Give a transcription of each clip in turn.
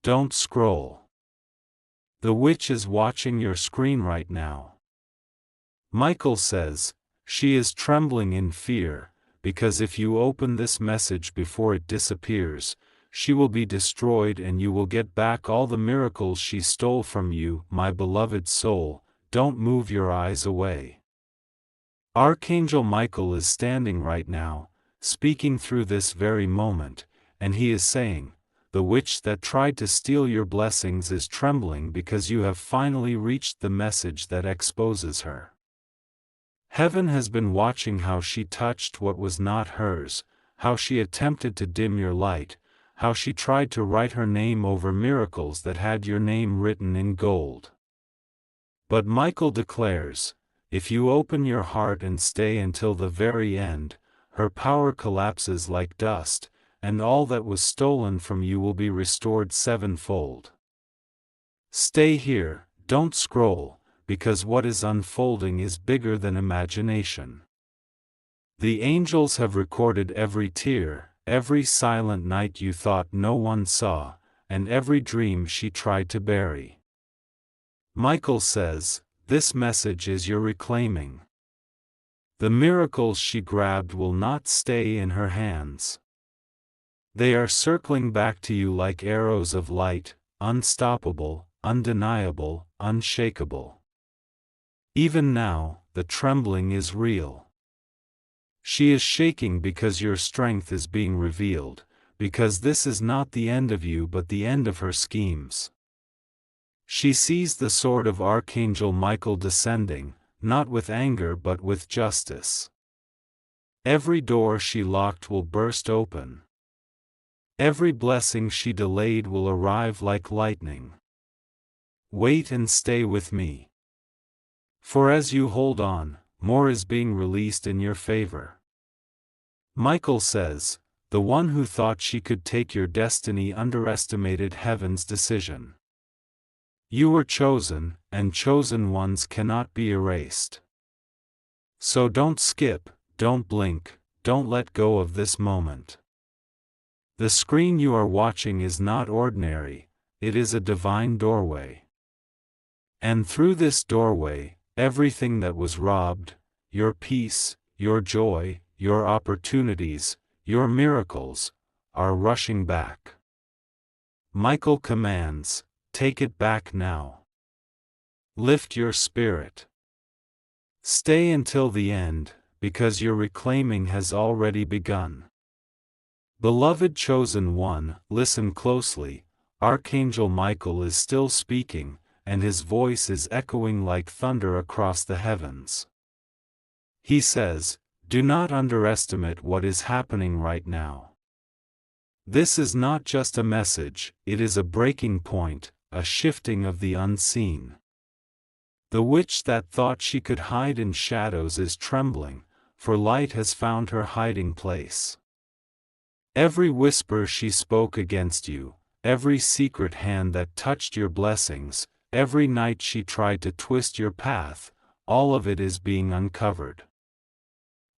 don't scroll. The witch is watching your screen right now. Michael says, she is trembling in fear, because if you open this message before it disappears, she will be destroyed and you will get back all the miracles she stole from you. My beloved soul, don't move your eyes away. Archangel Michael is standing right now, speaking through this very moment, and he is saying, the witch that tried to steal your blessings is trembling because you have finally reached the message that exposes her. Heaven has been watching how she touched what was not hers, how she attempted to dim your light, how she tried to write her name over miracles that had your name written in gold. But Michael declares, if you open your heart and stay until the very end, her power collapses like dust, and all that was stolen from you will be restored sevenfold. Stay here, don't scroll, because what is unfolding is bigger than imagination. The angels have recorded every tear, every silent night you thought no one saw, and every dream she tried to bury. Michael says, this message is your reclaiming. The miracles she grabbed will not stay in her hands. They are circling back to you like arrows of light, unstoppable, undeniable, unshakable. Even now, the trembling is real. She is shaking because your strength is being revealed, because this is not the end of you but the end of her schemes. She sees the sword of Archangel Michael descending, not with anger but with justice. Every door she locked will burst open. Every blessing she delayed will arrive like lightning. Wait and stay with me. For as you hold on, more is being released in your favor. Michael says, the one who thought she could take your destiny underestimated heaven's decision. You were chosen, and chosen ones cannot be erased. So don't skip, don't blink, don't let go of this moment. The screen you are watching is not ordinary, it is a divine doorway. And through this doorway, everything that was robbed, your peace, your joy, your opportunities, your miracles, are rushing back. Michael commands, take it back now. Lift your spirit. Stay until the end, because your reclaiming has already begun. Beloved chosen one, listen closely, Archangel Michael is still speaking, and his voice is echoing like thunder across the heavens. He says, do not underestimate what is happening right now. This is not just a message, it is a breaking point, a shifting of the unseen. The witch that thought she could hide in shadows is trembling, for light has found her hiding place. Every whisper she spoke against you, every secret hand that touched your blessings, every night she tried to twist your path, all of it is being uncovered.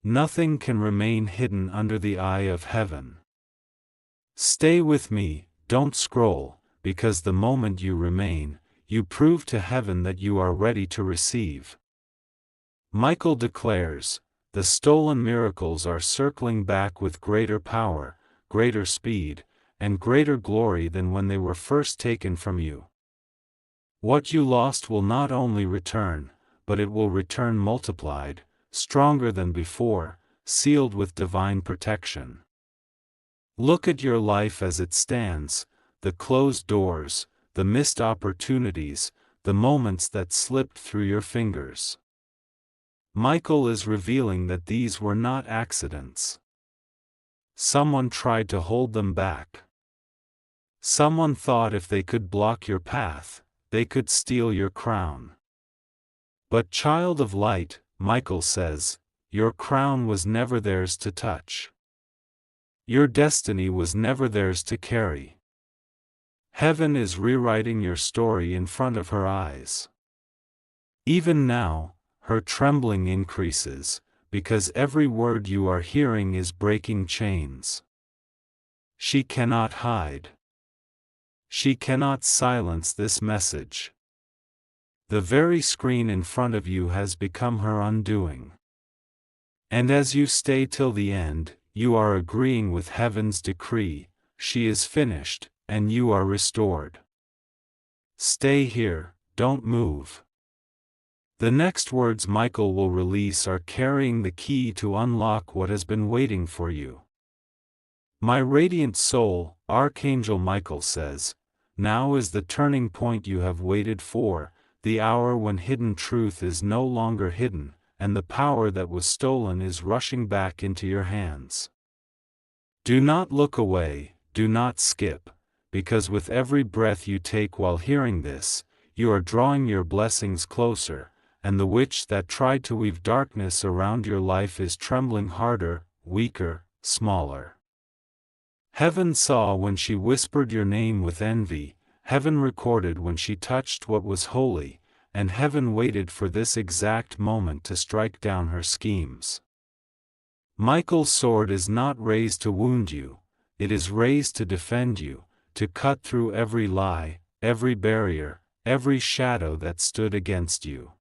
Nothing can remain hidden under the eye of heaven. Stay with me, don't scroll, because the moment you remain, you prove to heaven that you are ready to receive. Michael declares, the stolen miracles are circling back with greater power, greater speed, and greater glory than when they were first taken from you. What you lost will not only return, but it will return multiplied, stronger than before, sealed with divine protection. Look at your life as it stands, the closed doors, the missed opportunities, the moments that slipped through your fingers. Michael is revealing that these were not accidents. Someone tried to hold them back. Someone thought if they could block your path, they could steal your crown. But child of light, Michael says, your crown was never theirs to touch. Your destiny was never theirs to carry. Heaven is rewriting your story in front of her eyes. Even now, her trembling increases, because every word you are hearing is breaking chains. She cannot hide. She cannot silence this message. The very screen in front of you has become her undoing. And as you stay till the end, you are agreeing with heaven's decree, she is finished, and you are restored. Stay here, don't move. The next words Michael will release are carrying the key to unlock what has been waiting for you. My radiant soul, Archangel Michael says, now is the turning point you have waited for, the hour when hidden truth is no longer hidden, and the power that was stolen is rushing back into your hands. Do not look away, do not skip, because with every breath you take while hearing this, you are drawing your blessings closer, and the witch that tried to weave darkness around your life is trembling harder, weaker, smaller. Heaven saw when she whispered your name with envy, heaven recorded when she touched what was holy, and heaven waited for this exact moment to strike down her schemes. Michael's sword is not raised to wound you, it is raised to defend you, to cut through every lie, every barrier, every shadow that stood against you.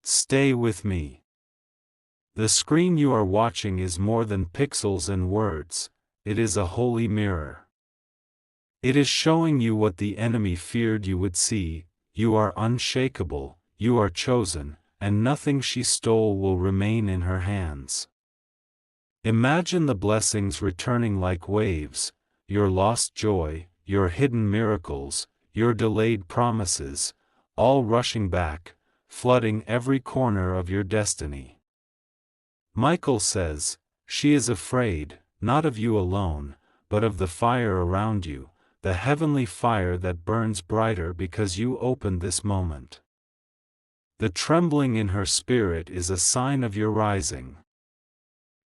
Stay with me. The screen you are watching is more than pixels and words, it is a holy mirror. It is showing you what the enemy feared you would see, you are unshakable, you are chosen, and nothing she stole will remain in her hands. Imagine the blessings returning like waves, your lost joy, your hidden miracles, your delayed promises, all rushing back, flooding every corner of your destiny. Michael says, she is afraid, not of you alone, but of the fire around you, the heavenly fire that burns brighter because you opened this moment. The trembling in her spirit is a sign of your rising.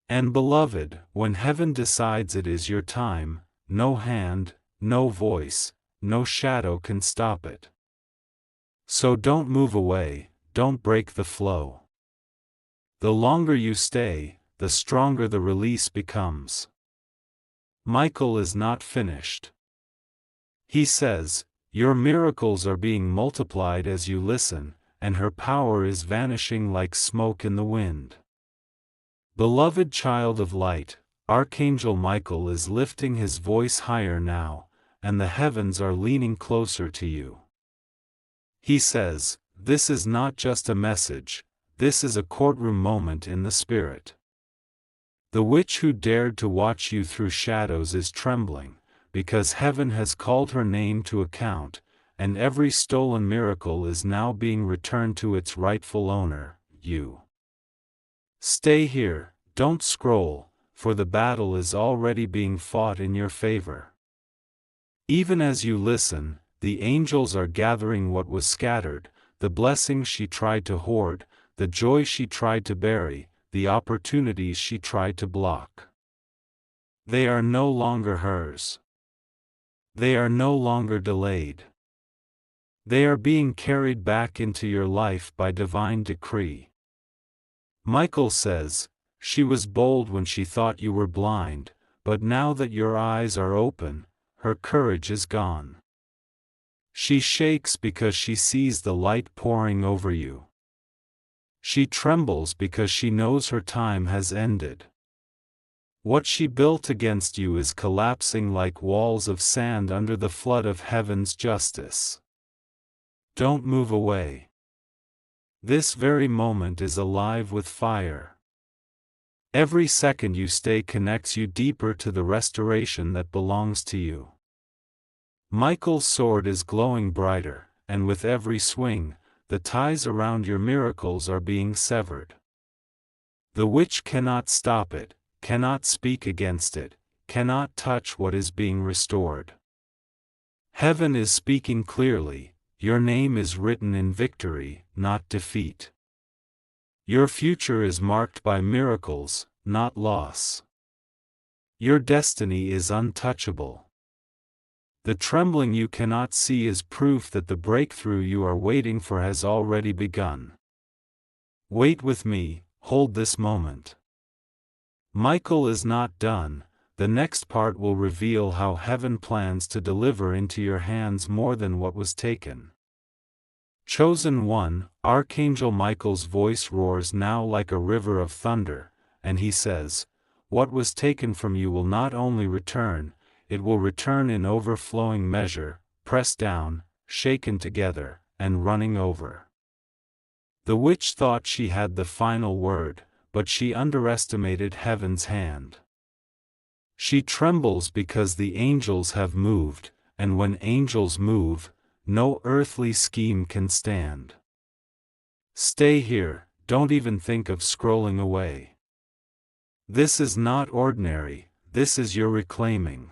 And beloved, when heaven decides it is your time, no hand, no voice, no shadow can stop it. So don't move away, don't break the flow. The longer you stay, the stronger the release becomes. Michael is not finished. He says, your miracles are being multiplied as you listen, and her power is vanishing like smoke in the wind. Beloved child of light, Archangel Michael is lifting his voice higher now, and the heavens are leaning closer to you. He says, this is not just a message, this is a courtroom moment in the spirit. The witch who dared to watch you through shadows is trembling, because heaven has called her name to account, and every stolen miracle is now being returned to its rightful owner, you. Stay here, don't scroll, for the battle is already being fought in your favor. Even as you listen, the angels are gathering what was scattered, the blessings she tried to hoard, the joy she tried to bury, the opportunities she tried to block. They are no longer hers. They are no longer delayed. They are being carried back into your life by divine decree. Michael says, she was bold when she thought you were blind, but now that your eyes are open, her courage is gone. She shakes because she sees the light pouring over you. She trembles because she knows her time has ended. What she built against you is collapsing like walls of sand under the flood of heaven's justice. Don't move away. This very moment is alive with fire. Every second you stay connects you deeper to the restoration that belongs to you. Michael's sword is glowing brighter, and with every swing, the ties around your miracles are being severed. The witch cannot stop it, cannot speak against it, cannot touch what is being restored. Heaven is speaking clearly, your name is written in victory, not defeat. Your future is marked by miracles, not loss. Your destiny is untouchable. The trembling you cannot see is proof that the breakthrough you are waiting for has already begun. Wait with me, hold this moment. Michael is not done, the next part will reveal how heaven plans to deliver into your hands more than what was taken. Chosen one, Archangel Michael's voice roars now like a river of thunder, and he says, "What was taken from you will not only return, it will return in overflowing measure, pressed down, shaken together, and running over." The witch thought she had the final word, but she underestimated heaven's hand. She trembles because the angels have moved, and when angels move, no earthly scheme can stand. Stay here, don't even think of scrolling away. This is not ordinary, this is your reclaiming.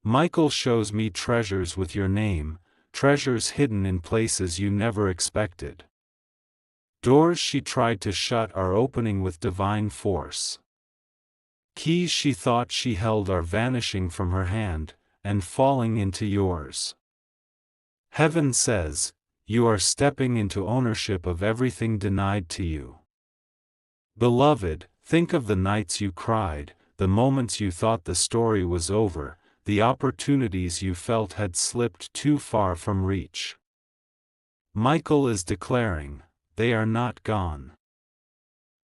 Michael shows me treasures with your name, treasures hidden in places you never expected. Doors she tried to shut are opening with divine force. Keys she thought she held are vanishing from her hand, and falling into yours. Heaven says, you are stepping into ownership of everything denied to you. Beloved, think of the nights you cried, the moments you thought the story was over, the opportunities you felt had slipped too far from reach. Michael is declaring, they are not gone.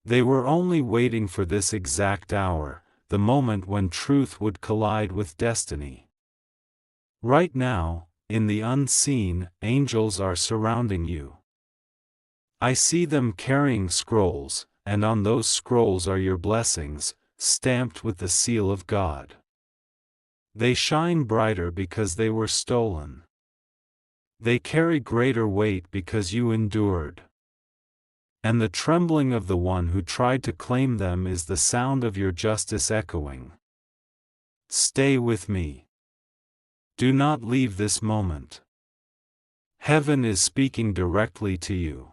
They were only waiting for this exact hour, the moment when truth would collide with destiny. Right now, in the unseen, angels are surrounding you. I see them carrying scrolls, and on those scrolls are your blessings, stamped with the seal of God. They shine brighter because they were stolen. They carry greater weight because you endured. And the trembling of the one who tried to claim them is the sound of your justice echoing. Stay with me. Do not leave this moment. Heaven is speaking directly to you.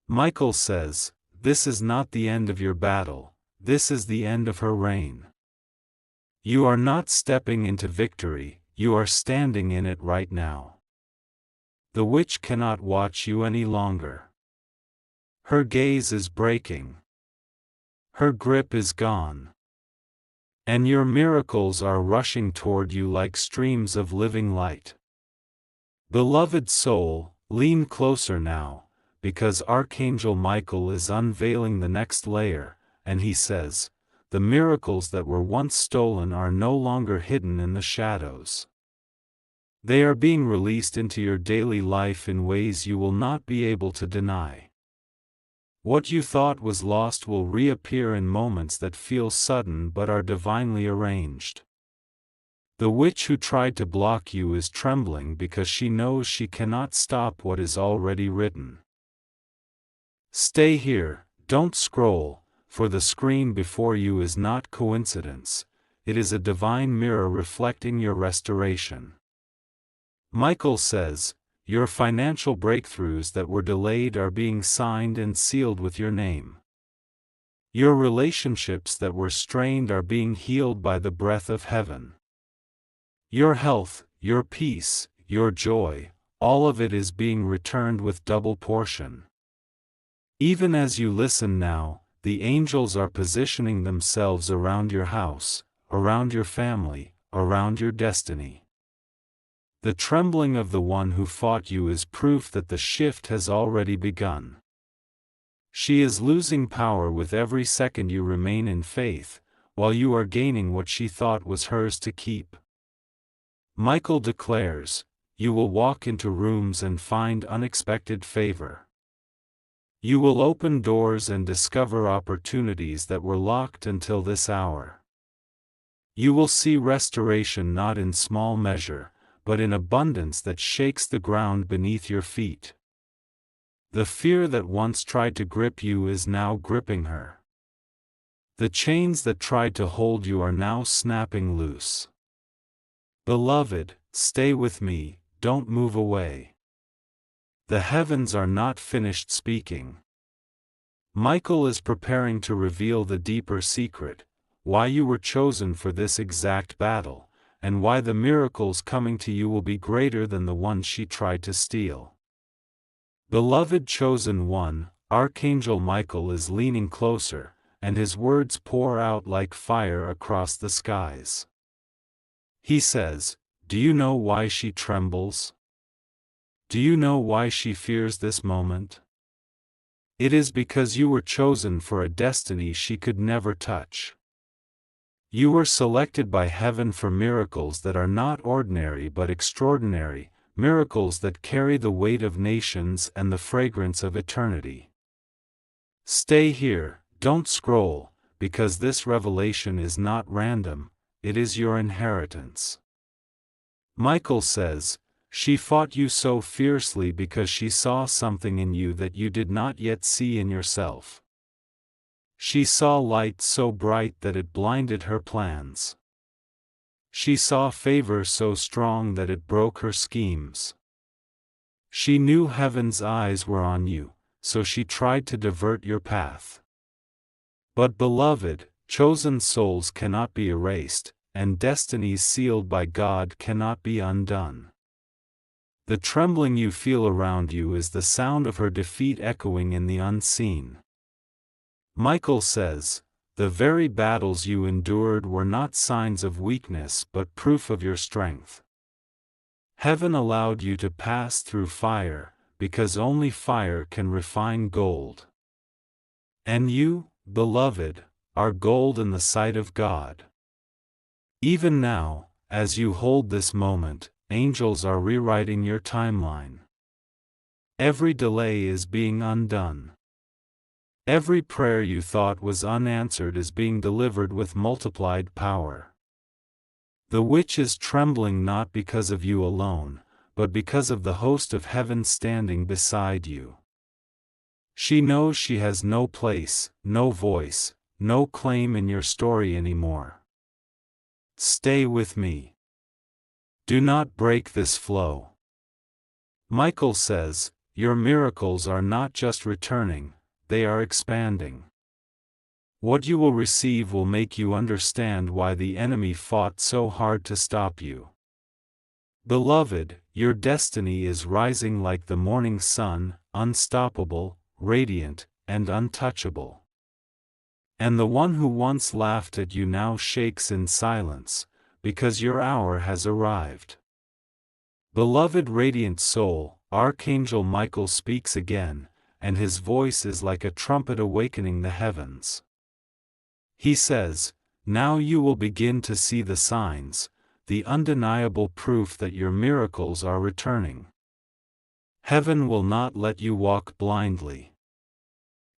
Michael says, this is not the end of your battle, this is the end of her reign. You are not stepping into victory, you are standing in it right now. The witch cannot watch you any longer. Her gaze is breaking. Her grip is gone. And your miracles are rushing toward you like streams of living light. Beloved soul, lean closer now, because Archangel Michael is unveiling the next layer, and he says, the miracles that were once stolen are no longer hidden in the shadows. They are being released into your daily life in ways you will not be able to deny. What you thought was lost will reappear in moments that feel sudden but are divinely arranged. The witch who tried to block you is trembling because she knows she cannot stop what is already written. Stay here, don't scroll, for the screen before you is not coincidence, it is a divine mirror reflecting your restoration. Michael says, your financial breakthroughs that were delayed are being signed and sealed with your name. Your relationships that were strained are being healed by the breath of heaven. Your health, your peace, your joy, all of it is being returned with double portion. Even as you listen now, the angels are positioning themselves around your house, around your family, around your destiny. The trembling of the one who fought you is proof that the shift has already begun. She is losing power with every second you remain in faith, while you are gaining what she thought was hers to keep. Michael declares, you will walk into rooms and find unexpected favor. You will open doors and discover opportunities that were locked until this hour. You will see restoration not in small measure, but in abundance that shakes the ground beneath your feet. The fear that once tried to grip you is now gripping her. The chains that tried to hold you are now snapping loose. Beloved, stay with me, don't move away. The heavens are not finished speaking. Michael is preparing to reveal the deeper secret, why you were chosen for this exact battle, and why the miracles coming to you will be greater than the ones she tried to steal. Beloved chosen one, Archangel Michael is leaning closer, and his words pour out like fire across the skies. He says, "Do you know why she trembles? Do you know why she fears this moment? It is because you were chosen for a destiny she could never touch. You were selected by heaven for miracles that are not ordinary but extraordinary, miracles that carry the weight of nations and the fragrance of eternity. Stay here, don't scroll, because this revelation is not random, it is your inheritance." Michael says, "She fought you so fiercely because she saw something in you that you did not yet see in yourself. She saw light so bright that it blinded her plans. She saw favor so strong that it broke her schemes. She knew heaven's eyes were on you, so she tried to divert your path. But beloved, chosen souls cannot be erased, and destinies sealed by God cannot be undone. The trembling you feel around you is the sound of her defeat echoing in the unseen." Michael says, "The very battles you endured were not signs of weakness but proof of your strength. Heaven allowed you to pass through fire, because only fire can refine gold. And you, beloved, are gold in the sight of God. Even now, as you hold this moment, angels are rewriting your timeline. Every delay is being undone. Every prayer you thought was unanswered is being delivered with multiplied power. The witch is trembling not because of you alone, but because of the host of heaven standing beside you. She knows she has no place, no voice, no claim in your story anymore. Stay with me. Do not break this flow." Michael says, "Your miracles are not just returning, they are expanding. What you will receive will make you understand why the enemy fought so hard to stop you. Beloved, your destiny is rising like the morning sun, unstoppable, radiant, and untouchable. And the one who once laughed at you now shakes in silence, because your hour has arrived." Beloved radiant soul, Archangel Michael speaks again, and his voice is like a trumpet awakening the heavens. He says, "Now you will begin to see the signs, the undeniable proof that your miracles are returning. Heaven will not let you walk blindly.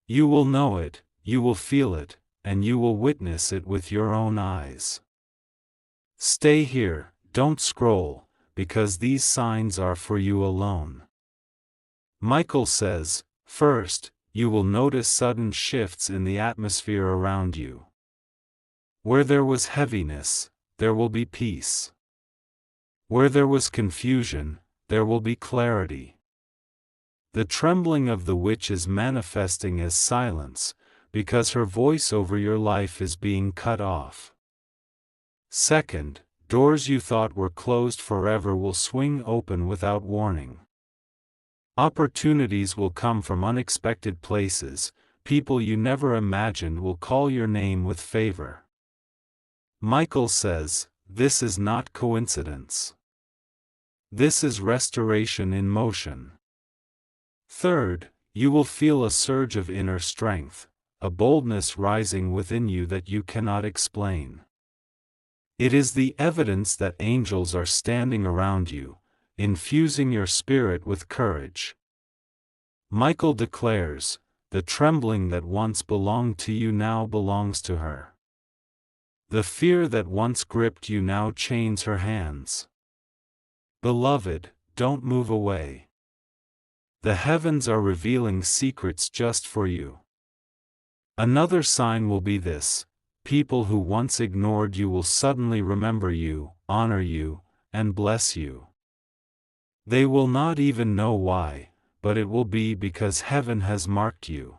You will know it, you will feel it, and you will witness it with your own eyes. Stay here, don't scroll, because these signs are for you alone." Michael says, "First, you will notice sudden shifts in the atmosphere around you. Where there was heaviness, there will be peace. Where there was confusion, there will be clarity. The trembling of the witch is manifesting as silence, because her voice over your life is being cut off. Second, doors you thought were closed forever will swing open without warning. Opportunities will come from unexpected places, people you never imagined will call your name with favor." Michael says, "This is not coincidence. This is restoration in motion." Third, you will feel a surge of inner strength, a boldness rising within you that you cannot explain. It is the evidence that angels are standing around you, infusing your spirit with courage. Michael declares, "The trembling that once belonged to you now belongs to her. The fear that once gripped you now chains her hands. Beloved, don't move away. The heavens are revealing secrets just for you." Another sign will be this: people who once ignored you will suddenly remember you, honor you, and bless you. They will not even know why, but it will be because heaven has marked you.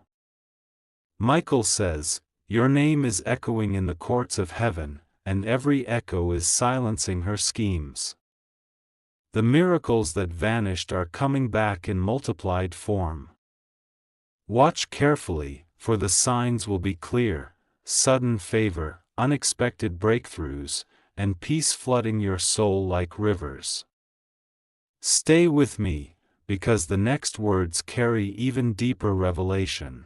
Michael says, "Your name is echoing in the courts of heaven, and every echo is silencing her schemes." The miracles that vanished are coming back in multiplied form. Watch carefully, for the signs will be clear, sudden favor, unexpected breakthroughs, and peace flooding your soul like rivers. Stay with me, because the next words carry even deeper revelation.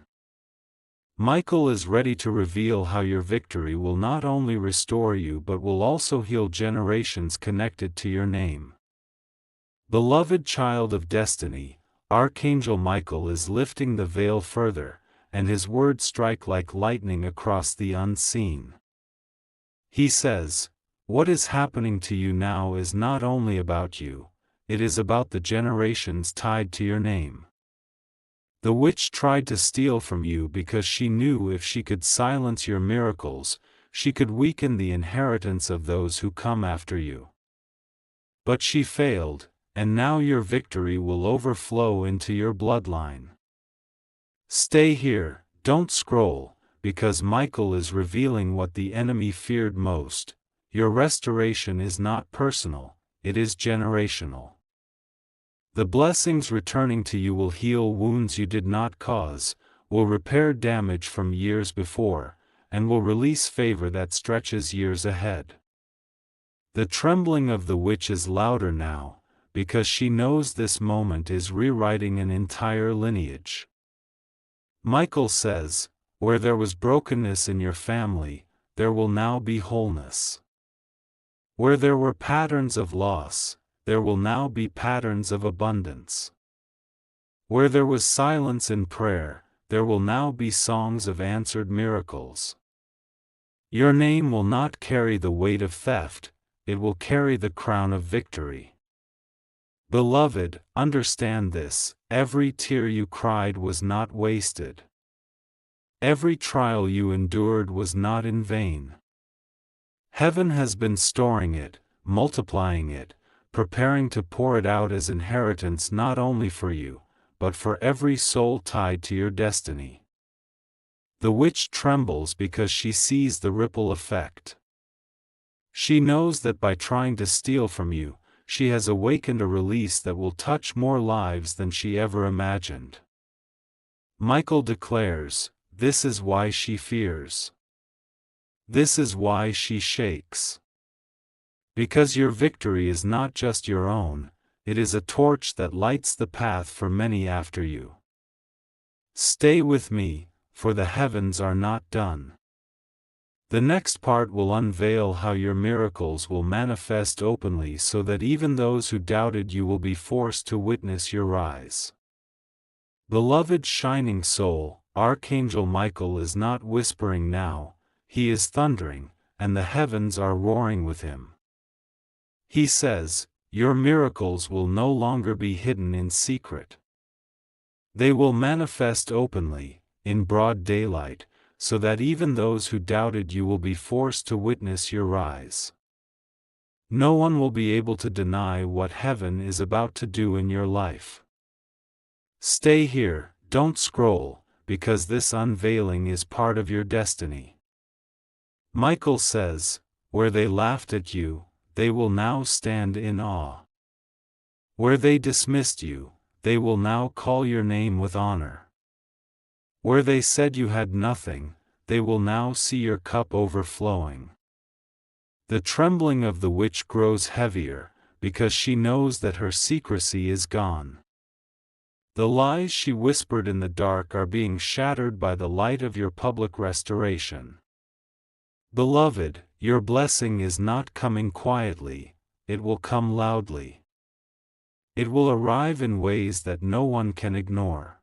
Michael is ready to reveal how your victory will not only restore you but will also heal generations connected to your name. Beloved child of destiny, Archangel Michael is lifting the veil further, and his words strike like lightning across the unseen. He says, "What is happening to you now is not only about you, it is about the generations tied to your name. The witch tried to steal from you because she knew if she could silence your miracles, she could weaken the inheritance of those who come after you. But she failed, and now your victory will overflow into your bloodline. Stay here, don't scroll, because Michael is revealing what the enemy feared most. Your restoration is not personal, it is generational. The blessings returning to you will heal wounds you did not cause, will repair damage from years before, and will release favor that stretches years ahead." The trembling of the witch is louder now, because she knows this moment is rewriting an entire lineage. Michael says, "Where there was brokenness in your family, there will now be wholeness. Where there were patterns of loss, there will now be patterns of abundance. Where there was silence in prayer, there will now be songs of answered miracles. Your name will not carry the weight of theft, it will carry the crown of victory." Beloved, understand this: every tear you cried was not wasted. Every trial you endured was not in vain. Heaven has been storing it, multiplying it, preparing to pour it out as inheritance not only for you, but for every soul tied to your destiny. The witch trembles because she sees the ripple effect. She knows that by trying to steal from you, she has awakened a release that will touch more lives than she ever imagined. Michael declares, this is why she fears. This is why she shakes. Because your victory is not just your own, it is a torch that lights the path for many after you. Stay with me, for the heavens are not done. The next part will unveil how your miracles will manifest openly so that even those who doubted you will be forced to witness your rise. Beloved shining soul, Archangel Michael is not whispering now, he is thundering, and the heavens are roaring with him. He says, your miracles will no longer be hidden in secret. They will manifest openly, in broad daylight, so that even those who doubted you will be forced to witness your rise. No one will be able to deny what heaven is about to do in your life. Stay here, don't scroll, because this unveiling is part of your destiny. Michael says, where they laughed at you, they will now stand in awe. Where they dismissed you, they will now call your name with honor. Where they said you had nothing, they will now see your cup overflowing. The trembling of the witch grows heavier, because she knows that her secrecy is gone. The lies she whispered in the dark are being shattered by the light of your public restoration. Beloved, your blessing is not coming quietly, it will come loudly. It will arrive in ways that no one can ignore.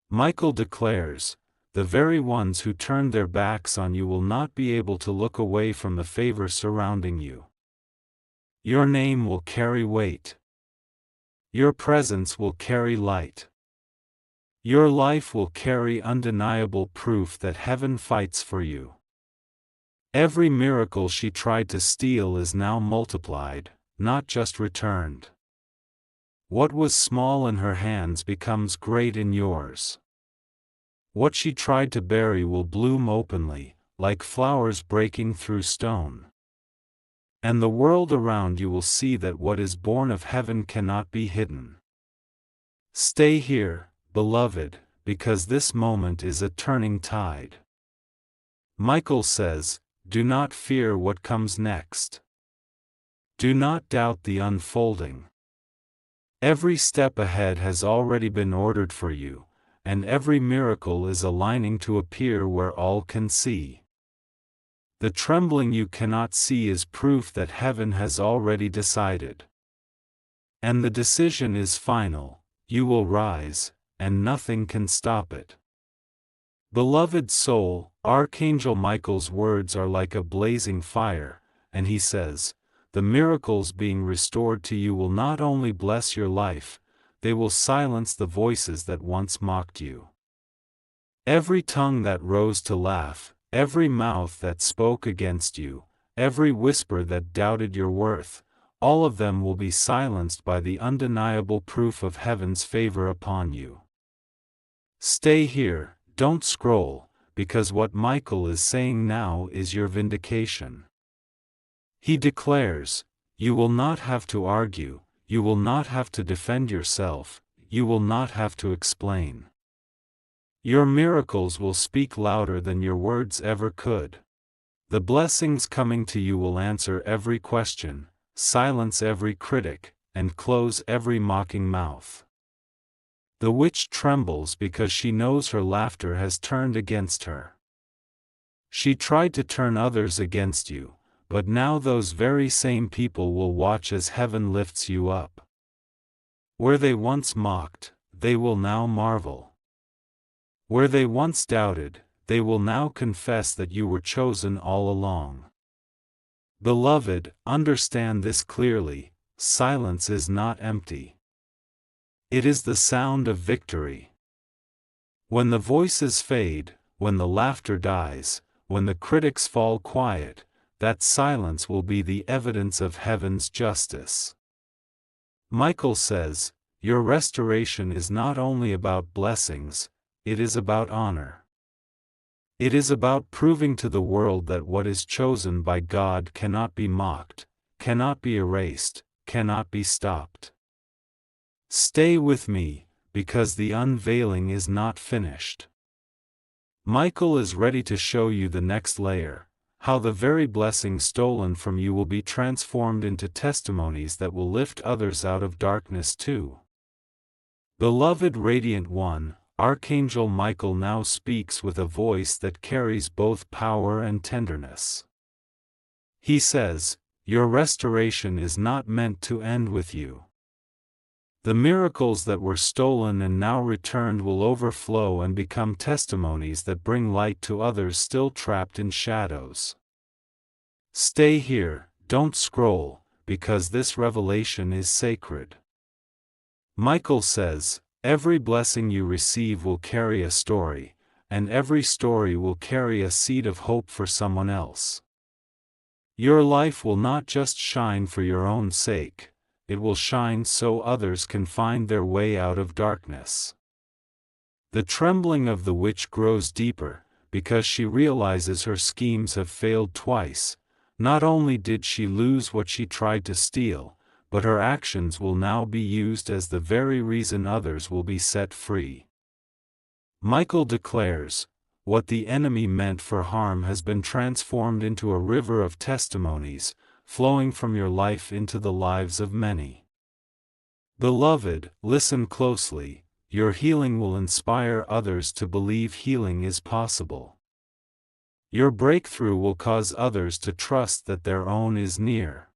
Michael declares, the very ones who turned their backs on you will not be able to look away from the favor surrounding you. Your name will carry weight. Your presence will carry light. Your life will carry undeniable proof that heaven fights for you. Every miracle she tried to steal is now multiplied, not just returned. What was small in her hands becomes great in yours. What she tried to bury will bloom openly, like flowers breaking through stone. And the world around you will see that what is born of heaven cannot be hidden. Stay here, beloved, because this moment is a turning tide. Michael says, do not fear what comes next. Do not doubt the unfolding. Every step ahead has already been ordered for you, and every miracle is aligning to appear where all can see. The trembling you cannot see is proof that heaven has already decided. And the decision is final, you will rise, and nothing can stop it. Beloved soul, Archangel Michael's words are like a blazing fire, and he says, the miracles being restored to you will not only bless your life, they will silence the voices that once mocked you. Every tongue that rose to laugh, every mouth that spoke against you, every whisper that doubted your worth, all of them will be silenced by the undeniable proof of heaven's favor upon you. Stay here, don't scroll, because what Michael is saying now is your vindication. He declares, you will not have to argue, you will not have to defend yourself, you will not have to explain. Your miracles will speak louder than your words ever could. The blessings coming to you will answer every question, silence every critic, and close every mocking mouth. The witch trembles because she knows her laughter has turned against her. She tried to turn others against you, but now those very same people will watch as heaven lifts you up. Where they once mocked, they will now marvel. Where they once doubted, they will now confess that you were chosen all along. Beloved, understand this clearly, silence is not empty. It is the sound of victory. When the voices fade, when the laughter dies, when the critics fall quiet, that silence will be the evidence of heaven's justice. Michael says, your restoration is not only about blessings, it is about honor. It is about proving to the world that what is chosen by God cannot be mocked, cannot be erased, cannot be stopped. Stay with me, because the unveiling is not finished. Michael is ready to show you the next layer, how the very blessing stolen from you will be transformed into testimonies that will lift others out of darkness too. Beloved Radiant One, Archangel Michael now speaks with a voice that carries both power and tenderness. He says, your restoration is not meant to end with you. The miracles that were stolen and now returned will overflow and become testimonies that bring light to others still trapped in shadows. Stay here, don't scroll, because this revelation is sacred. Michael says, every blessing you receive will carry a story, and every story will carry a seed of hope for someone else. Your life will not just shine for your own sake, it will shine so others can find their way out of darkness. The trembling of the witch grows deeper, because she realizes her schemes have failed twice. Not only did she lose what she tried to steal, but her actions will now be used as the very reason others will be set free. Michael declares, what the enemy meant for harm has been transformed into a river of testimonies, flowing from your life into the lives of many. Beloved, listen closely, your healing will inspire others to believe healing is possible. Your breakthrough will cause others to trust that their own is near.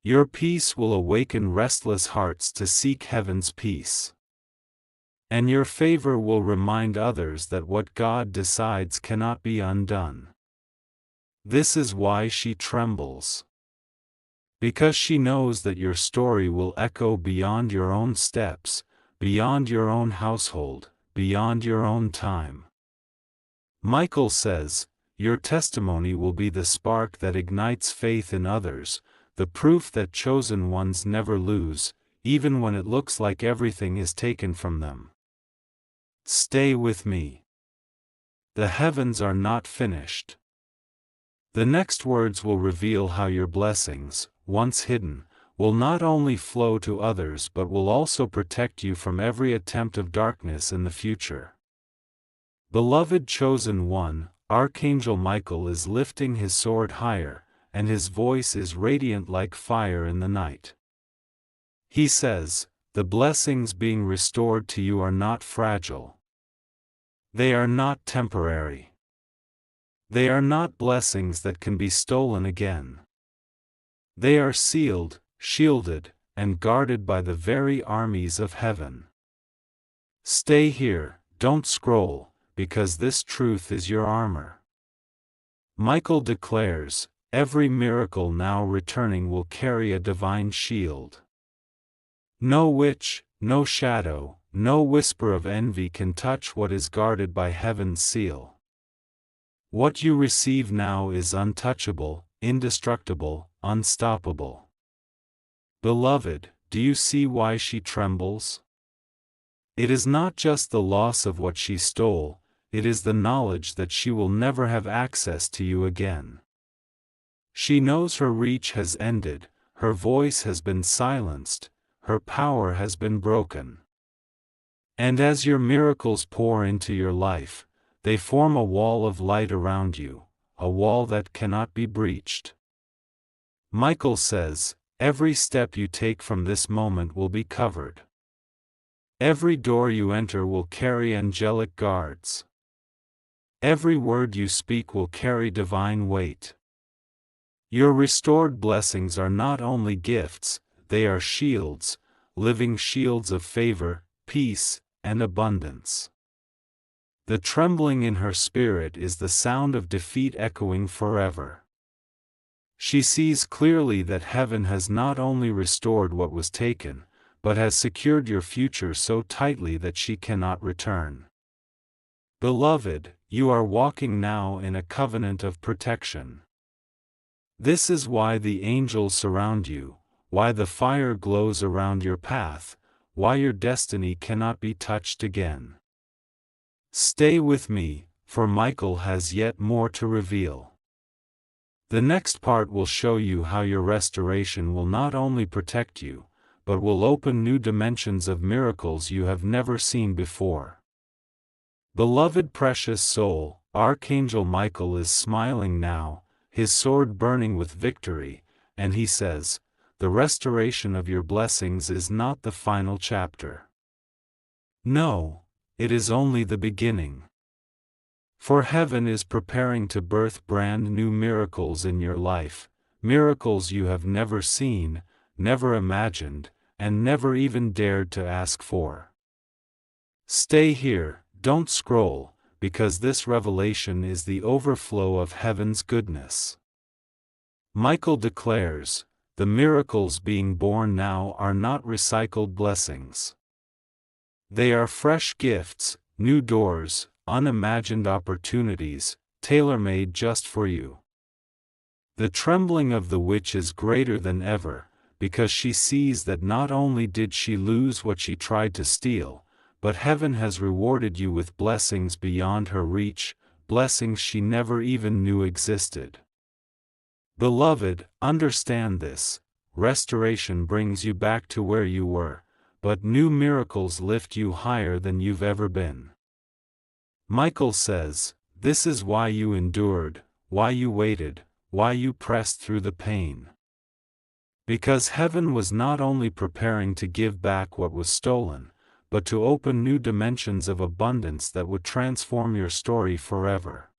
Your peace will awaken restless hearts to seek heaven's peace. And your favor will remind others that what God decides cannot be undone. This is why she trembles. Because she knows that your story will echo beyond your own steps, beyond your own household, beyond your own time. Michael says, your testimony will be the spark that ignites faith in others, the proof that chosen ones never lose, even when it looks like everything is taken from them. Stay with me. The heavens are not finished. The next words will reveal how your blessings, once hidden, will not only flow to others but will also protect you from every attempt of darkness in the future. Beloved Chosen One, Archangel Michael is lifting his sword higher, and his voice is radiant like fire in the night. He says, "The blessings being restored to you are not fragile. They are not temporary. They are not blessings that can be stolen again. They are sealed, shielded, and guarded by the very armies of heaven. Stay here, don't scroll, because this truth is your armor." Michael declares, every miracle now returning will carry a divine shield. No witch, no shadow, no whisper of envy can touch what is guarded by heaven's seal. What you receive now is untouchable, indestructible, unstoppable. Beloved, do you see why she trembles? It is not just the loss of what she stole, it is the knowledge that she will never have access to you again. She knows her reach has ended, her voice has been silenced, her power has been broken. And as your miracles pour into your life, they form a wall of light around you, a wall that cannot be breached. Michael says, every step you take from this moment will be covered. Every door you enter will carry angelic guards. Every word you speak will carry divine weight. Your restored blessings are not only gifts, they are shields, living shields of favor, peace, and abundance. The trembling in her spirit is the sound of defeat echoing forever. She sees clearly that heaven has not only restored what was taken, but has secured your future so tightly that she cannot return. Beloved, you are walking now in a covenant of protection. This is why the angels surround you, why the fire glows around your path, why your destiny cannot be touched again. Stay with me, for Michael has yet more to reveal. The next part will show you how your restoration will not only protect you, but will open new dimensions of miracles you have never seen before. Beloved precious soul, Archangel Michael is smiling now, his sword burning with victory, and he says, the restoration of your blessings is not the final chapter. No, it is only the beginning. For heaven is preparing to birth brand new miracles in your life, miracles you have never seen, never imagined, and never even dared to ask for. Stay here, don't scroll, because this revelation is the overflow of heaven's goodness. Michael declares, the miracles being born now are not recycled blessings. They are fresh gifts, new doors, unimagined opportunities, tailor-made just for you. The trembling of the witch is greater than ever, because she sees that not only did she lose what she tried to steal, but heaven has rewarded you with blessings beyond her reach, blessings she never even knew existed. Beloved, understand this, restoration brings you back to where you were, but new miracles lift you higher than you've ever been. Michael says, this is why you endured, why you waited, why you pressed through the pain. Because heaven was not only preparing to give back what was stolen, but to open new dimensions of abundance that would transform your story forever.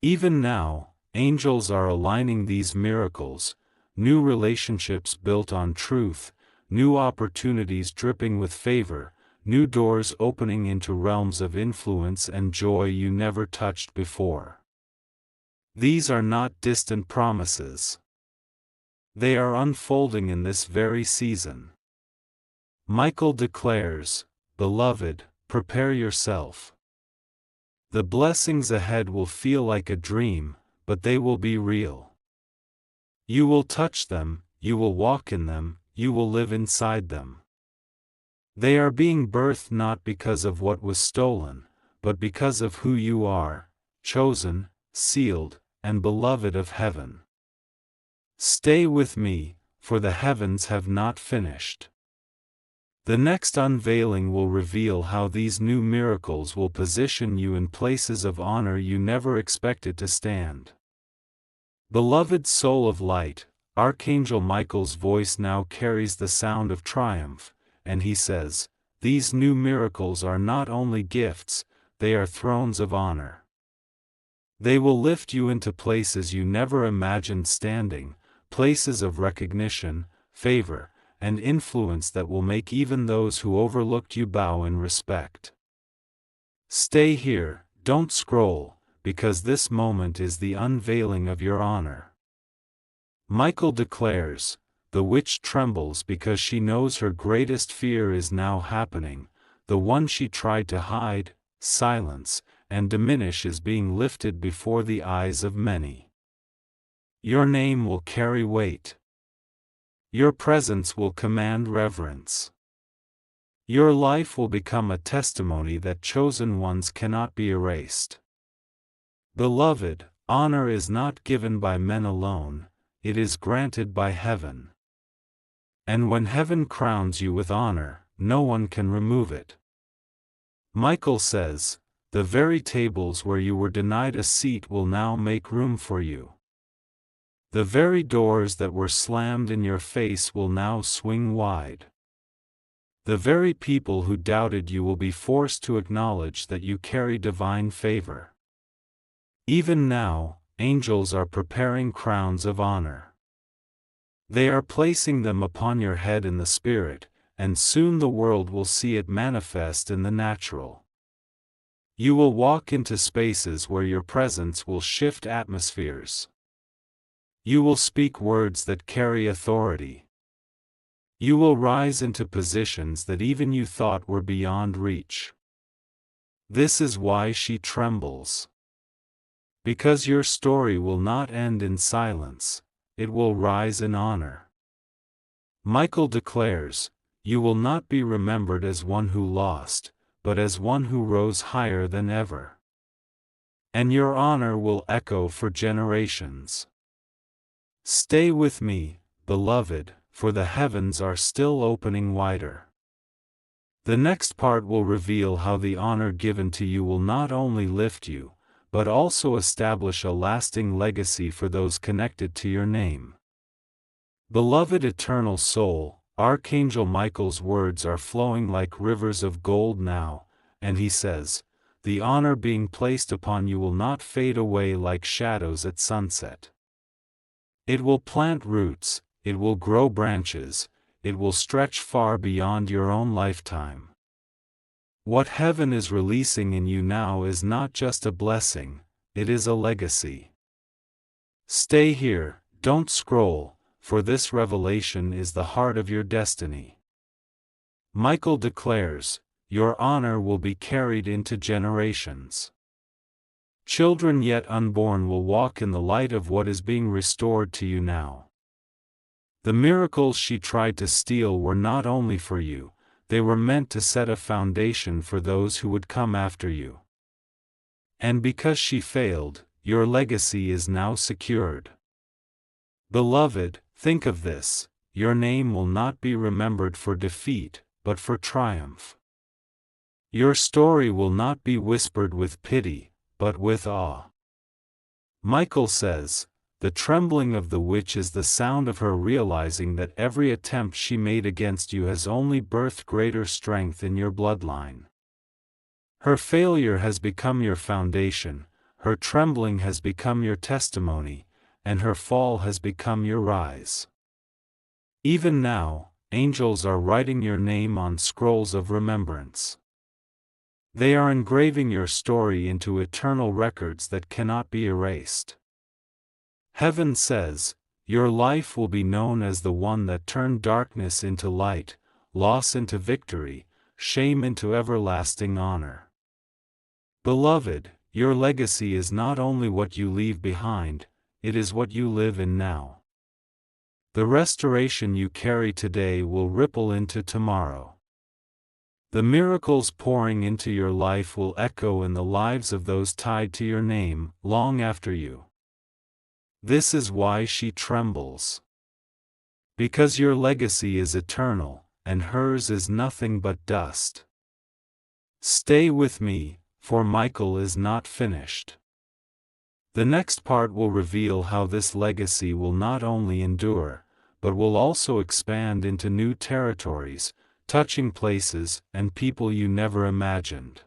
Even now, angels are aligning these miracles, new relationships built on truth, new opportunities dripping with favor, new doors opening into realms of influence and joy you never touched before. These are not distant promises. They are unfolding in this very season. Michael declares, beloved, prepare yourself. The blessings ahead will feel like a dream, but they will be real. You will touch them, you will walk in them, you will live inside them. They are being birthed not because of what was stolen, but because of who you are, chosen, sealed, and beloved of heaven. Stay with me, for the heavens have not finished. The next unveiling will reveal how these new miracles will position you in places of honor you never expected to stand. Beloved soul of light, Archangel Michael's voice now carries the sound of triumph, and he says, "These new miracles are not only gifts, they are thrones of honor. They will lift you into places you never imagined standing, places of recognition, favor, and influence that will make even those who overlooked you bow in respect." Stay here, don't scroll, because this moment is the unveiling of your honor. Michael declares, "The witch trembles because she knows her greatest fear is now happening, the one she tried to hide, silence, and diminish is being lifted before the eyes of many. Your name will carry weight. Your presence will command reverence. Your life will become a testimony that chosen ones cannot be erased. Beloved, honor is not given by men alone, it is granted by heaven. And when heaven crowns you with honor, no one can remove it." Michael says, "The very tables where you were denied a seat will now make room for you. The very doors that were slammed in your face will now swing wide. The very people who doubted you will be forced to acknowledge that you carry divine favor. Even now, angels are preparing crowns of honor. They are placing them upon your head in the spirit, and soon the world will see it manifest in the natural. You will walk into spaces where your presence will shift atmospheres. You will speak words that carry authority. You will rise into positions that even you thought were beyond reach. This is why she trembles. Because your story will not end in silence, it will rise in honor." Michael declares, "You will not be remembered as one who lost, but as one who rose higher than ever. And your honor will echo for generations." Stay with me, beloved, for the heavens are still opening wider. The next part will reveal how the honor given to you will not only lift you, but also establish a lasting legacy for those connected to your name. Beloved eternal soul, Archangel Michael's words are flowing like rivers of gold now, and he says, "The honor being placed upon you will not fade away like shadows at sunset. It will plant roots, it will grow branches, it will stretch far beyond your own lifetime. What heaven is releasing in you now is not just a blessing, it is a legacy." Stay here, don't scroll, for this revelation is the heart of your destiny. Michael declares, "Your honor will be carried into generations. Children yet unborn will walk in the light of what is being restored to you now." The miracles she tried to steal were not only for you, they were meant to set a foundation for those who would come after you. And because she failed, your legacy is now secured. Beloved, think of this, your name will not be remembered for defeat, but for triumph. Your story will not be whispered with pity, but with awe. Michael says, "The trembling of the witch is the sound of her realizing that every attempt she made against you has only birthed greater strength in your bloodline. Her failure has become your foundation, her trembling has become your testimony, and her fall has become your rise. Even now, angels are writing your name on scrolls of remembrance. They are engraving your story into eternal records that cannot be erased. Heaven says, your life will be known as the one that turned darkness into light, loss into victory, shame into everlasting honor." Beloved, your legacy is not only what you leave behind, it is what you live in now. The restoration you carry today will ripple into tomorrow. The miracles pouring into your life will echo in the lives of those tied to your name, long after you. This is why she trembles. Because your legacy is eternal, and hers is nothing but dust. Stay with me, for Michael is not finished. The next part will reveal how this legacy will not only endure, but will also expand into new territories, touching places and people you never imagined.